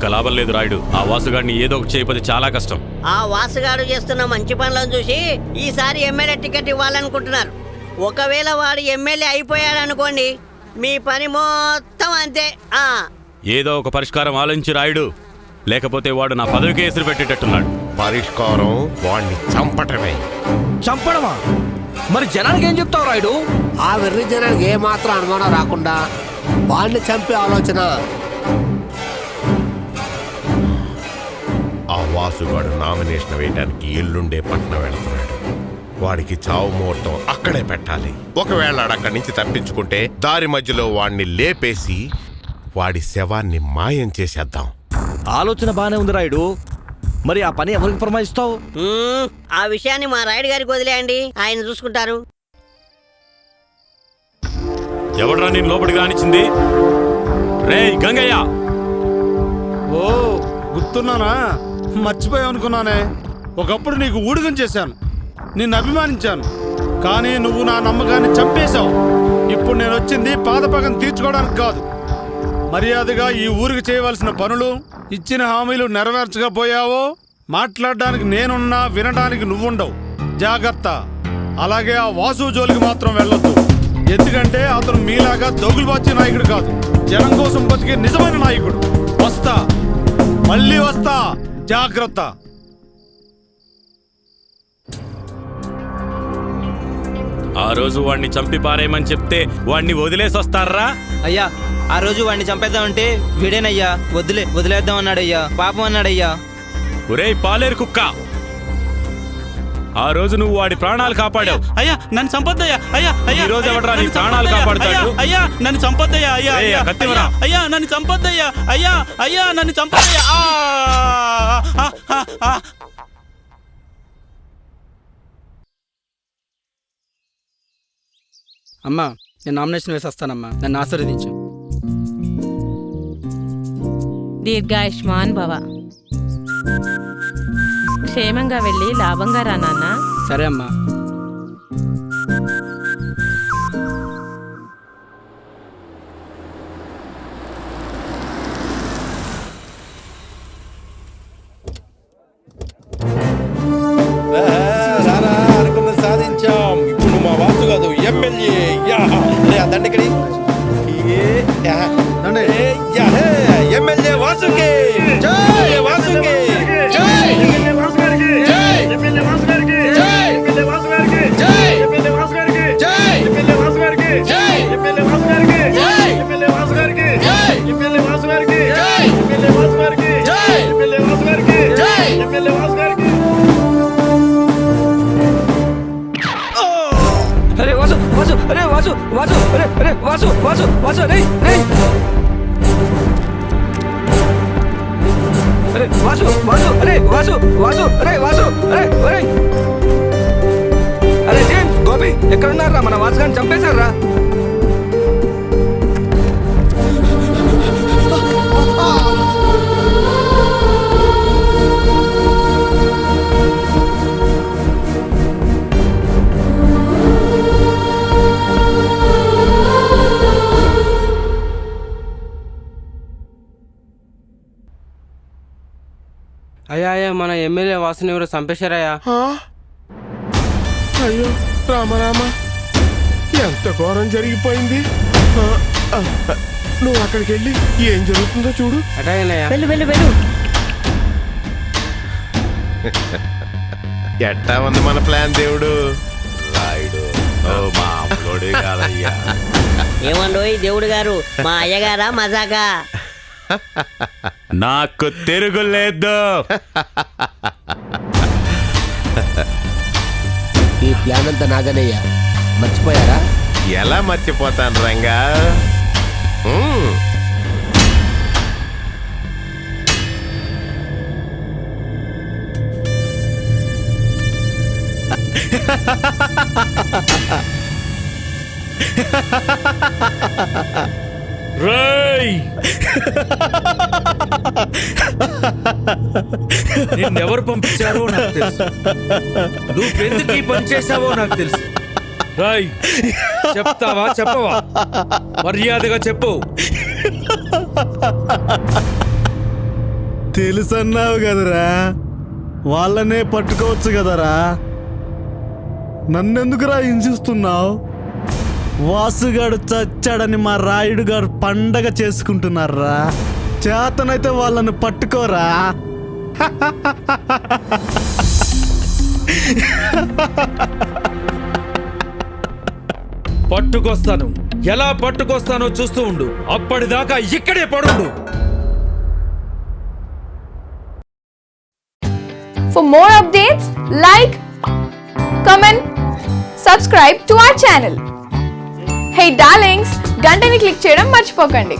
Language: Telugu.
ఇంకా లాభం లేదు రాయుడు. ఆ వాసుగాడిని ఏదో ఒకటి చేయకపోతే చాలా కష్టం. ఆ వాసుగాడు చేస్తున్న మంచి పనులను చూసి ఈసారి ఎమ్మెల్యే టికెట్ ఇవ్వాలనుకుంటున్నారు. ఒకవేళ వాడు ఎమ్మెల్యే అయిపోయాడు అనుకోండి, మీ పని మొత్తం అంతే. ఏదో ఒక పరిష్కారం ఆలోచించి రాయుడు, లేకపోతే వాడు నా పదవికి ఎసురు పెట్టేటట్టున్నాడు. పరిష్కారం వాడిని చంపటమే. చంపడమా? మరి జనానికి ఏం చెప్తావు రాయుడు? ఆ వెర్రి జనానికి ఏమాత్రం అనుమానం రాకుండా వాడిని చంపే ఆలోచన. ఆ వాసుగాడు నామినేషన్ వేయడానికి ఎల్లుండే పట్నం వెళ్తున్నాడు. వాడికి చావు ముహూర్తం అక్కడే పెట్టాలి. ఒకవేళ అక్కడి నుంచి తప్పించుకుంటే దారి మధ్యలో వాడిని లేపేసి వాడి శవాన్ని మాయం చేసేద్దాం. ఆలోచన బానే ఉంది రాయుడు. మరి ఆ పని ఎవరికి ప్రమాదిస్తావు? ఆ విషయాన్ని మా రాయుడు గారికి వదిలేయండి, ఆయన చూసుకుంటారు. ఎవడ్రా నేను లోపలికి రానిచ్చింది? రే గంగయ్య! ఓ గుర్తున్నానా? మర్చిపోయావు అనుకున్నానే. ఒకప్పుడు నీకు ఊడిగం చేశాను, నిన్ను అభిమానించాను. కానీ నువ్వు నా నమ్మకాన్ని చంపేశావు. ఇప్పుడు నేను వచ్చింది పాదపగం తీర్చుకోవడానికి కాదు, మర్యాదగా ఈ ఊరికి చేయవలసిన పనులు, ఇచ్చిన హామీలు నెరవేర్చకపోయావో మాట్లాడడానికి నేనున్నా, వినడానికి నువ్వుండవు. జాగ్రత్త. అలాగే ఆ వాసు జోలికి మాత్రం వెళ్ళొద్దు. ఎందుకంటే అతను మీలాగా దొగులుబాచి నాయకుడు కాదు, జనం కోసం బతికే నిజమైన నాయకుడు. వస్తా, మళ్ళీ వస్తా, జాగ్రత్త. ఆ రోజు వాడిని చంపి పారేయమని చెప్తే వాడిని వదిలేసి వస్తారా? అయ్యా, ఆ రోజు వాడిని చంపేద్దామంటే వీడేనయ్యా వదిలేద్దాం అన్నాడయ్యా. పాపం అన్నాడయ్యా. ఒరేయ్ పాలేరు కుక్క, ఆ రోజు నువ్వు వాడి ప్రాణాలు కాపాడావు. అయ్యా నన్ను చంపొద్దయ్యా. అయ్యా ఈ రోజు ఎవడ్రా నీ ప్రాణాలు కాపాడుతాడు? అయ్యా నన్ను చంపొద్దయ్యా. అయ్యా కత్తివరా? అయ్యా నన్ను చంపొద్దయ్యా. అయ్యా నన్ను చంపొద్దయ్యా. అమ్మా, నేను నామినేషన్ వేసి వస్తానమ్మా, నన్ను ఆశీర్వదించు. దీర్ఘాయుష్మాన్ భవ. క్షేమంగా వెళ్ళి లాభంగా రా నాన్న. సరే అమ్మా. అనుకున్నది సాధించాం. ఇప్పుడు మా వాసు కాదు, ఎమ్మెల్యే. దండకడి ఎమ్మెల్యే వాసుకి జై, వాసుకి జై, ఎమ్మెల్యే వాసు గారికి జై, ఎమ్మెల్యే వాసు గారికి జై, ఎమ్మెల్యే వాసు గారికి జై, ఎమ్మెల్యే వాసు గారికి జై, ఎమ్మెల్యే వాసు గారికి జై, ఎమ్మెల్యే వాసు గారికి జై, ఎమ్మెల్యే వాసు గారికి జై, ఎమ్మెల్యే వాసు గారికి జై, ఎమ్మెల్యే వాసు గారికి జై, ఎమ్మెల్యే వాసు గారికి జై, ఎమ్మెల్యే వాసు గారికి. అరే వాసు వాసు అరే వాసు వాసు అరే అరే వాసు వాసు వాసు అరే అరే వాసు వాసు అరే వాసు వాసు అరే వాసు అరే అరే అరే జేమ్స్, గోపి ఎక్కడున్నారా? మన వాసు గారిని చంపేశారా? అయ్యా, మన ఎమ్మెల్యే వాసుని ఎవరో చంపేశారయ్యా. అయ్యో రామరామ, ఎంత ఘోరం జరిగిపోయింది. నువ్వు అక్కడికి వెళ్ళి ఏం జరుగుతుందో చూడు. అటాగేనయ్యా. వెళ్ళు. ఎట్టా ఉంది మన ప్లాన్ దేవుడు? రాయుడు మామూలుడే కాదయ్యా. ఏమండోయ్ దేవుడు గారు, మా అయ్యగారా మజాగా? నాకు తిరుగులేదు. ఈ ప్లాన్ అంతా నాదనయ్యా, మర్చిపోయారా? ఎలా మర్చిపోతాను రంగా. రేయ్, నిన్నెవరు పంపించారో నాకు తెలుసు, నువ్వెందుకు ఈ పని చేశావో నాకు తెలుసు. రాయ్, చెప్తావా చెప్పవా? మర్యాదగా చెప్పు. తెలుసన్నావు కదరా, వాళ్ళనే పట్టుకోవచ్చు కదరా. నన్నెందుకురా హింసిస్తున్నావు? వాసుగాడు చచ్చాడని మా రాయుడు గారు పండగ చేసుకుంటున్నారా. చేతనైతే వాళ్ళని పట్టుకోరా. పట్టుకొస్తాను, ఎలా పట్టుకొస్తానో చూస్తూ ఉండు. అప్పటిదాకా ఇక్కడే పడుండు. For more updates, like, comment, subscribe to our channel. Hey darlings, గంటని click చేయడం మర్చిపోకండి.